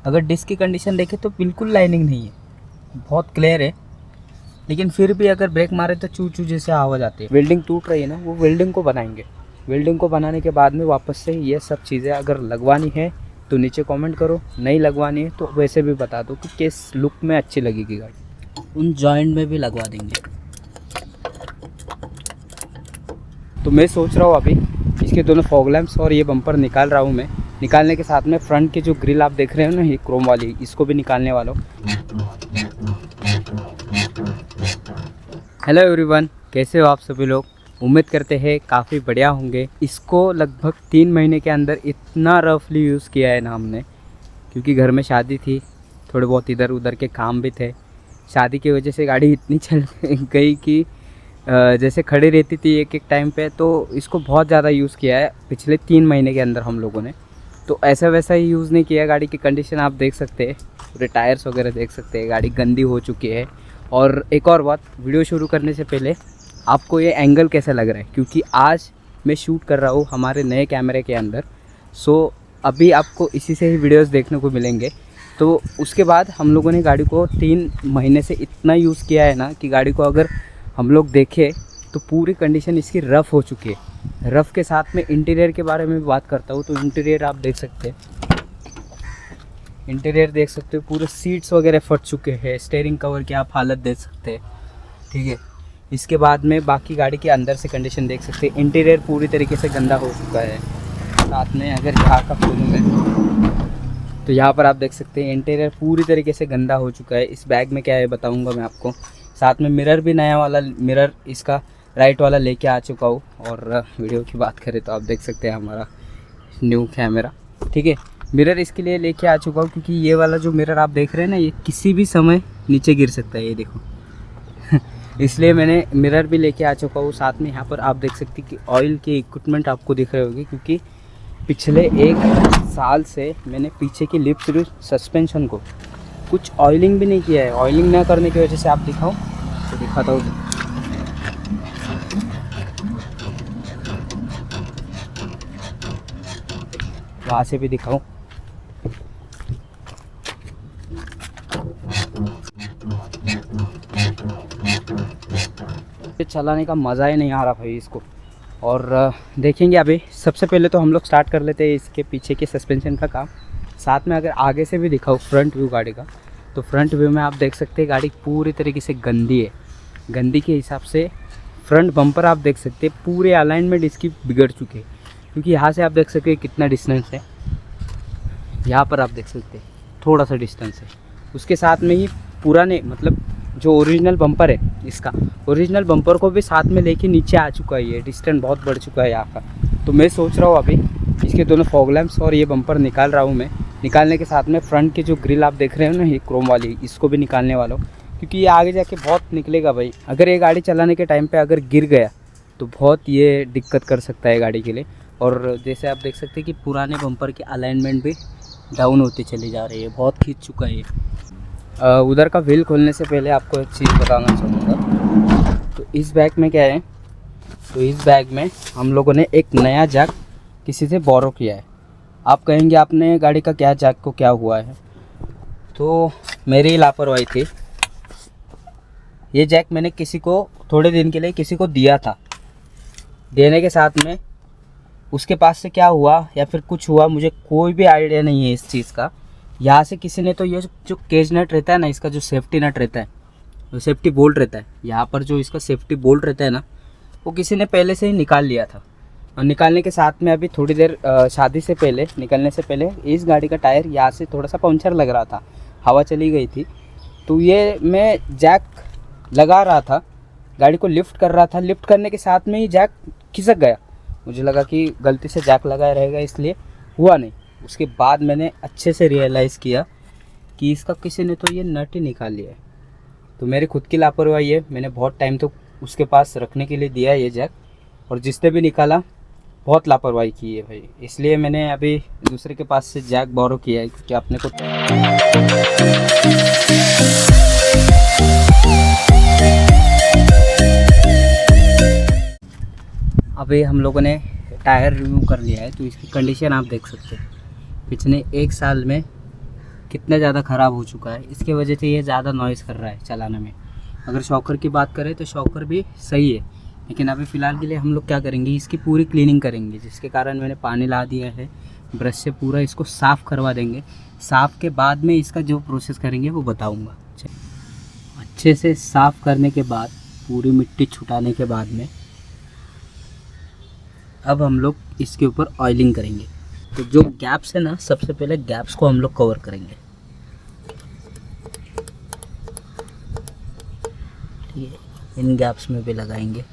अगर डिस्क की कंडीशन देखें तो बिल्कुल लाइनिंग नहीं है, बहुत क्लियर है। लेकिन फिर भी अगर ब्रेक मारे तो चू चू जैसे आवाज़ आती है। वेल्डिंग टूट रही है ना, वो वेल्डिंग को बनाएंगे। वेल्डिंग को बनाने के बाद में वापस से ये सब चीज़ें अगर लगवानी है तो नीचे कमेंट करो, नहीं लगवानी है तो वैसे भी बता दो कि किस लुक में अच्छी लगेगी गाड़ी। उन जॉइंट में भी लगवा देंगे। तो मैं सोच रहा हूँ अभी इसके दोनों फॉग लैंप्स और ये बम्पर निकाल रहा हूँ मैं। निकालने के साथ में फ्रंट की जो ग्रिल आप देख रहे हो ना, ये क्रोम वाली, इसको भी निकालने वाला हूँ। हेलो एवरीवन, कैसे हो आप सभी लोग? उम्मीद करते हैं काफ़ी बढ़िया होंगे। इसको लगभग 3 महीने के अंदर इतना रफली यूज़ किया है ना हमने, क्योंकि घर में शादी थी, थोड़े बहुत इधर उधर के काम भी थे। शादी की वजह से गाड़ी इतनी चल गई कि जैसे खड़ी रहती थी एक टाइम पे, तो इसको बहुत ज़्यादा यूज़ किया है पिछले 3 महीने के अंदर हम लोगों ने। तो ऐसा वैसा ही यूज़ नहीं किया। गाड़ी की कंडीशन आप देख सकते हैं, पूरे टायर्स वगैरह देख सकते हैं, गाड़ी गंदी हो चुकी है। और एक और बात, वीडियो शुरू करने से पहले आपको ये एंगल कैसा लग रहा है, क्योंकि आज मैं शूट कर रहा हूँ हमारे नए कैमरे के अंदर। सो अभी आपको इसी से ही वीडियोस देखने को मिलेंगे। तो उसके बाद हम लोगों ने गाड़ी को 3 महीने से इतना यूज़ किया है ना कि गाड़ी को अगर हम लोग देखें तो पूरी कंडीशन इसकी रफ़ हो चुकी है। रफ़ के साथ में इंटीरियर के बारे में भी बात करता हूँ। तो इंटीरियर आप देख सकते हैं, इंटीरियर देख सकते हो, पूरे सीट्स वगैरह फट चुके हैं। स्टीयरिंग कवर की आप हालत देख सकते हैं, ठीक है। इसके बाद में बाकी गाड़ी के अंदर से कंडीशन देख सकते हैं। इंटीरियर पूरी तरीके से गंदा हो चुका है। साथ में अगर यहाँ का खोलूँ मैं तो यहाँ पर आप देख सकते हैं इंटीरियर पूरी तरीके से गंदा हो चुका है। इस बैग में क्या है बताऊँगा मैं आपको। साथ में मिरर भी नया वाला मिरर इसका राइट वाला लेके आ चुका हूँ। और वीडियो की बात करें तो आप देख सकते हैं हमारा न्यू कैमरा, ठीक है। मिरर इसके लिए लेके आ चुका हूँ क्योंकि ये वाला जो मिरर आप देख रहे हैं ना, ये किसी भी समय नीचे गिर सकता है, ये देखो इसलिए मैंने मिरर भी लेके आ चुका हूँ। साथ में यहाँ पर आप देख सकते हैं कि ऑयल के इक्विपमेंट आपको दिख रहे होंगे, क्योंकि पिछले 1 साल से मैंने पीछे की लिप सस्पेंशन को कुछ ऑयलिंग भी नहीं किया है। ऑयलिंग ना करने की वजह से आप दिखाओ तो दिखाता हूँ, वहाँ से भी दिखाऊँ। चलाने का मज़ा ही नहीं आ रहा भाई इसको। और देखेंगे अभी। सबसे पहले तो हम लोग स्टार्ट कर लेते हैं इसके पीछे के सस्पेंशन का काम। साथ में अगर आगे से भी दिखाऊँ फ्रंट व्यू गाड़ी का, तो फ्रंट व्यू में आप देख सकते हैं गाड़ी पूरी तरीके से गंदी है। गंदी के हिसाब से फ्रंट बम्पर आप देख सकते हैं पूरे अलाइनमेंट इसकी बिगड़ चुके हैं, क्योंकि यहाँ से आप देख सकते हैं कितना डिस्टेंस है। यहाँ पर आप देख सकते हैं थोड़ा सा डिस्टेंस है। उसके साथ में ही पुराने मतलब जो ओरिजिनल बम्पर है, इसका ओरिजिनल बम्पर को भी साथ में लेके नीचे आ चुका है। ये डिस्टेंस बहुत बढ़ चुका है यहाँ का। तो मैं सोच रहा हूँ अभी इसके दोनों फॉग लैंप्स और ये बम्पर निकाल रहा हूँ मैं। निकालने के साथ में फ्रंट की जो ग्रिल आप देख रहे हो ना, ये क्रोम वाली, इसको भी निकालने वाला हूँ, क्योंकि ये आगे जाके बहुत निकलेगा भाई। अगर ये गाड़ी चलाने के टाइम पे अगर गिर गया तो बहुत ये दिक्कत कर सकता है गाड़ी के लिए। और जैसे आप देख सकते हैं कि पुराने बम्पर की अलाइनमेंट भी डाउन होती चली जा रही है, बहुत खींच चुका है ये। उधर का व्हील खोलने से पहले आपको एक चीज़ बताना चाहूँगा। तो इस बैग में क्या है, तो इस बैग में हम लोगों ने एक नया जैक किसी से बोरो किया है। आप कहेंगे आपने गाड़ी का क्या जैक को क्या हुआ है, तो मेरी लापरवाही थी। ये जैक मैंने किसी को थोड़े दिन के लिए किसी को दिया था। देने के साथ में उसके पास से क्या हुआ या फिर कुछ हुआ, मुझे कोई भी आइडिया नहीं है इस चीज़ का। यहाँ से किसी ने तो ये जो केज नट रहता है ना, इसका जो सेफ्टी नट रहता है, जो सेफ्टी बोल्ट रहता है, यहाँ पर जो इसका सेफ्टी बोल्ट रहता है ना, वो किसी ने पहले से ही निकाल लिया था। और निकालने के साथ में अभी थोड़ी देर शादी से पहले, निकलने से पहले, इस गाड़ी का टायर यहाँ से थोड़ा सा पंचर लग रहा था, हवा चली गई थी। तो ये मैं जैक लगा रहा था, गाड़ी को लिफ्ट कर रहा था, लिफ्ट करने के साथ में ही जैक खिसक गया। मुझे लगा कि गलती से जैक लगाया रहेगा, इसलिए हुआ नहीं। उसके बाद मैंने अच्छे से रियलाइज़ किया कि इसका किसी ने तो ये नट ही निकाल लिया है। तो मेरी खुद की लापरवाही है, मैंने बहुत टाइम तो उसके पास रखने के लिए दिया ये जैक, और जिसने भी निकाला बहुत लापरवाही की है भाई। इसलिए मैंने अभी दूसरे के पास से जैक बोरो किया है, क्योंकि अपने को अभी हम लोगों ने टायर रिमूव कर लिया है। तो इसकी कंडीशन आप देख सकते हैं, पिछले 1 साल में कितना ज़्यादा ख़राब हो चुका है, इसके वजह से ये ज़्यादा नॉइज़ कर रहा है चलाने में। अगर शॉकर की बात करें तो शॉकर भी सही है, लेकिन अभी फ़िलहाल के लिए हम लोग क्या करेंगे, इसकी पूरी क्लीनिंग करेंगे, जिसके कारण मैंने पानी ला दिया है, ब्रश से पूरा इसको साफ़ करवा देंगे। साफ़ के बाद में इसका जो प्रोसेस करेंगे वो बताऊँगा। अच्छे से साफ़ करने के बाद, पूरी मिट्टी छुटाने के बाद में अब हम लोग इसके ऊपर ऑयलिंग करेंगे। तो जो गैप्स है ना, सबसे पहले गैप्स को हम लोग कवर करेंगे। ठीक है, इन गैप्स में भी लगाएंगे।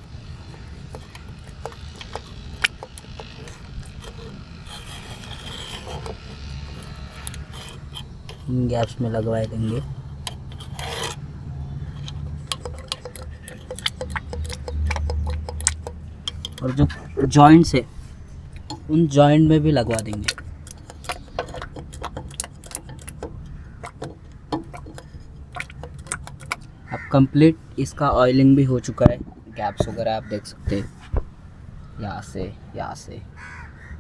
इन गैप्स में लगवा देंगे। और जो जॉइंट्स है उन जॉइंट में भी लगवा देंगे। अब कंप्लीट इसका ऑयलिंग भी हो चुका है। गैप्स वगैरह आप देख सकते हैं, यहाँ से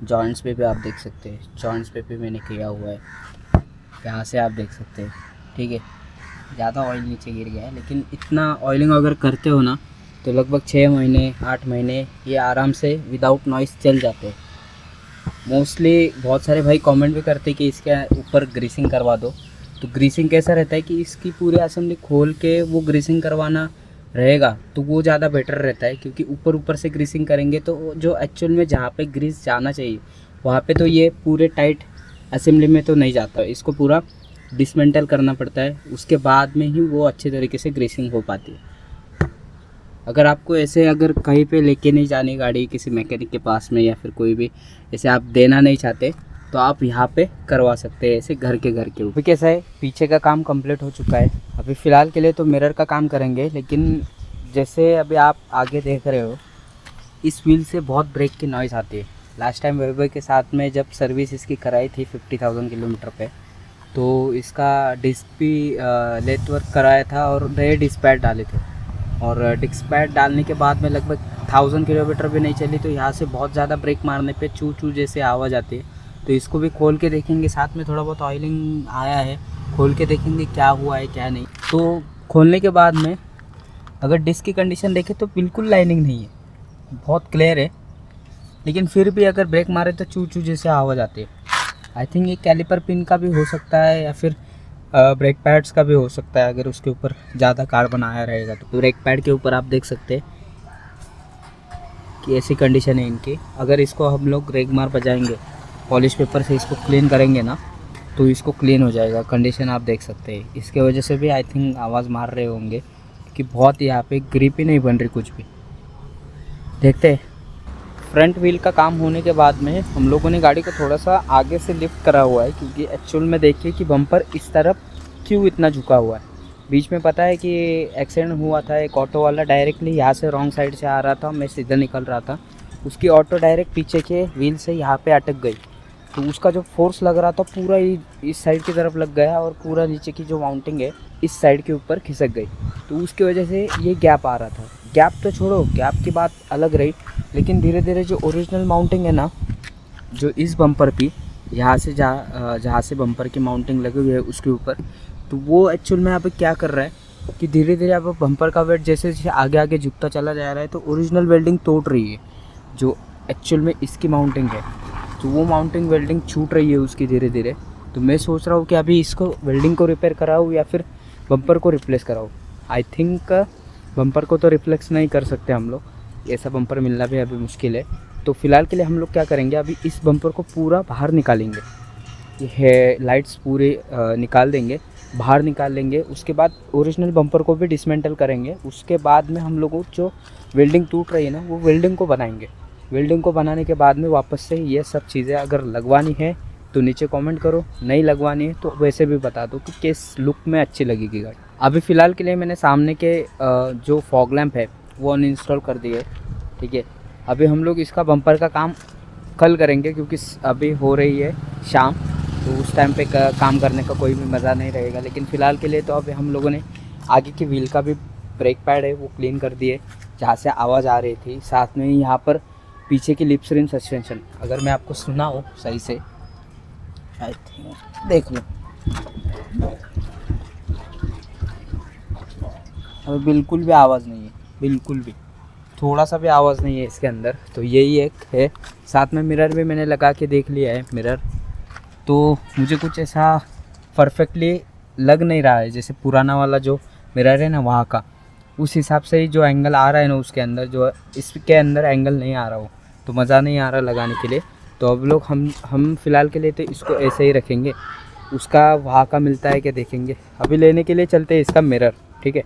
जॉइंट्स पे भी आप देख सकते हैं, जॉइंट्स पे भी मैंने किया हुआ है, यहाँ से आप देख सकते हैं। ठीक है, ज़्यादा ऑयल नीचे गिर गया है, लेकिन इतना ऑयलिंग अगर करते हो ना तो लगभग 6 महीने 8 महीने ये आराम से विदाउट नॉइस चल जाते हैं। मोस्टली बहुत सारे भाई कमेंट भी करते हैं कि इसके ऊपर ग्रीसिंग करवा दो। तो ग्रीसिंग कैसा रहता है कि इसकी पूरी असेंबली खोल के वो ग्रीसिंग करवाना रहेगा तो वो ज़्यादा बेटर रहता है, क्योंकि ऊपर से ग्रीसिंग करेंगे तो जो एक्चुअल में जहाँ पे ग्रीस जाना चाहिए वहाँ पे तो ये पूरे टाइट असेंबली में तो नहीं जाता, इसको पूरा डिसमेंटल करना पड़ता है, उसके बाद में ही वो अच्छे तरीके से ग्रीसिंग हो पाती है। अगर आपको ऐसे अगर कहीं पे लेके नहीं जानी गाड़ी किसी मैकेनिक के पास में, या फिर कोई भी ऐसे आप देना नहीं चाहते, तो आप यहाँ पे करवा सकते हैं ऐसे घर के ऊपर। कैसा है, पीछे का काम कंप्लीट हो चुका है। अभी फ़िलहाल के लिए तो मिरर का काम करेंगे, लेकिन जैसे अभी आप आगे देख रहे हो इस व्हील से बहुत ब्रेक की नॉइज़ आती है। लास्ट टाइम वैभव के साथ में जब सर्विस इसकी कराई थी 50,000 किलोमीटर पे, तो इसका डिस्क भी लेथ वर्क कराया था और नए डिस्क पैड डाले थे, और डिस्क पैड डालने के बाद में लगभग 1000 किलोमीटर भी नहीं चली तो यहाँ से बहुत ज़्यादा ब्रेक मारने पे चू चू जैसे आवाज़ आती है। तो इसको भी खोल के देखेंगे, साथ में थोड़ा बहुत ऑयलिंग आया है, खोल के देखेंगे क्या हुआ है क्या नहीं। तो खोलने के बाद में अगर डिस्क की कंडीशन देखें तो बिल्कुल लाइनिंग नहीं है, बहुत क्लियर है, लेकिन फिर भी अगर ब्रेक मारे तो चू चू जैसे आवाज़ आती है। आई थिंक ये कैलिपर पिन का भी हो सकता है, या फिर ब्रेक पैड्स का भी हो सकता है। अगर उसके ऊपर ज़्यादा कार्बन आया रहेगा तो ब्रेक पैड के ऊपर आप देख सकते हैं कि ऐसी कंडीशन है इनकी। अगर इसको हम लोग रेगमार बजाएंगे, पॉलिश पेपर से इसको क्लीन करेंगे ना, तो इसको क्लीन हो जाएगा। कंडीशन आप देख सकते हैं, इसके वजह से भी आई थिंक आवाज़ मार रहे होंगे कि बहुत यहाँ पे ग्रिप ही नहीं बन रही कुछ भी। देखते हैं। फ्रंट व्हील का काम होने के बाद में हम लोगों ने गाड़ी को थोड़ा सा आगे से लिफ्ट करा हुआ है, क्योंकि एक्चुअल में देखिए कि बम्पर इस तरफ क्यों इतना झुका हुआ है। बीच में पता है कि एक्सीडेंट हुआ था, एक ऑटो वाला डायरेक्टली यहाँ से रॉन्ग साइड से आ रहा था, मैं सीधा निकल रहा था, उसकी ऑटो डायरेक्ट पीछे के व्हील से यहाँ पे अटक गई। तो उसका जो फोर्स लग रहा था पूरा इस साइड की तरफ लग गया, और पूरा नीचे की जो माउंटिंग है इस साइड के ऊपर खिसक गई। तो उसकी वजह से ये गैप आ रहा था। गैप तो छोड़ो, गैप की बात अलग रही, लेकिन धीरे धीरे जो ओरिजिनल माउंटिंग है ना, जो इस बम्पर की यहाँ से जहाँ से बम्पर की माउंटिंग लगी हुई है उसके ऊपर, तो वो एक्चुअल में यहाँ पे क्या कर रहा है कि धीरे धीरे अब बम्पर का वेट जैसे जैसे आगे आगे झुकता चला जा रहा है, तो ओरिजिनल वेल्डिंग तोड़ रही है जो एक्चुअल में इसकी माउंटिंग है। तो वो माउंटिंग वेल्डिंग छूट रही है उसकी धीरे धीरे। तो मैं सोच रहा हूँ कि अभी इसको वेल्डिंग को रिपेयर कराऊँ या फिर बम्पर को रिप्लेस कराऊँ। आई थिंक बम्पर को तो रिप्लेस नहीं कर सकते हम लोग, ऐसा बम्पर मिलना भी अभी मुश्किल है। तो फ़िलहाल के लिए हम लोग क्या करेंगे, अभी इस बम्पर को पूरा बाहर निकालेंगे, ये है लाइट्स पूरे निकाल देंगे, बाहर निकाल लेंगे। उसके बाद ओरिजिनल बम्पर को भी डिसमेंटल करेंगे। उसके बाद में हम लोगों जो वेल्डिंग टूट रही है ना, वो वेल्डिंग को बनाएंगे। वेल्डिंग को बनाने के बाद में वापस से ये सब चीज़ें अगर लगवानी है तो नीचे कमेंट करो, नहीं लगवानी है तो वैसे भी बता दो कि किस लुक में अच्छी लगेगी गाड़ी। अभी फ़िलहाल के लिए मैंने सामने के जो फॉग लैंप है वो अनइंस्टॉल कर दिए, ठीक है। अभी हम लोग इसका बम्पर का काम कल करेंगे, क्योंकि अभी हो रही है शाम, तो उस टाइम पे काम करने का कोई भी मज़ा नहीं रहेगा। लेकिन फ़िलहाल के लिए तो अभी हम लोगों ने आगे की व्हील का भी ब्रेक पैड है वो क्लीन कर दिए, जहाँ से आवाज़ आ रही थी। साथ में ही यहाँ पर पीछे की लिप्स रिम सस्पेंशन, अगर मैं आपको सुनाऊँ सही से, आई थिंक देख लो, अभी बिल्कुल भी आवाज़ नहीं है, बिल्कुल भी थोड़ा सा भी आवाज़ नहीं है इसके अंदर। तो यही एक है। साथ में मिरर भी मैंने लगा के देख लिया है मिरर, तो मुझे कुछ ऐसा परफेक्टली लग नहीं रहा है जैसे पुराना वाला जो मिरर है ना वहाँ का, उस हिसाब से ही जो एंगल आ रहा है ना उसके अंदर, जो इसके अंदर एंगल नहीं आ रहा हो, तो मज़ा नहीं आ रहा लगाने के लिए। तो अब लोग हम फ़िलहाल के लिए तो इसको ऐसे ही रखेंगे, उसका वहाँ का मिलता है क्या देखेंगे। अभी लेने के लिए चलते हैं इसका मिरर, ठीक है।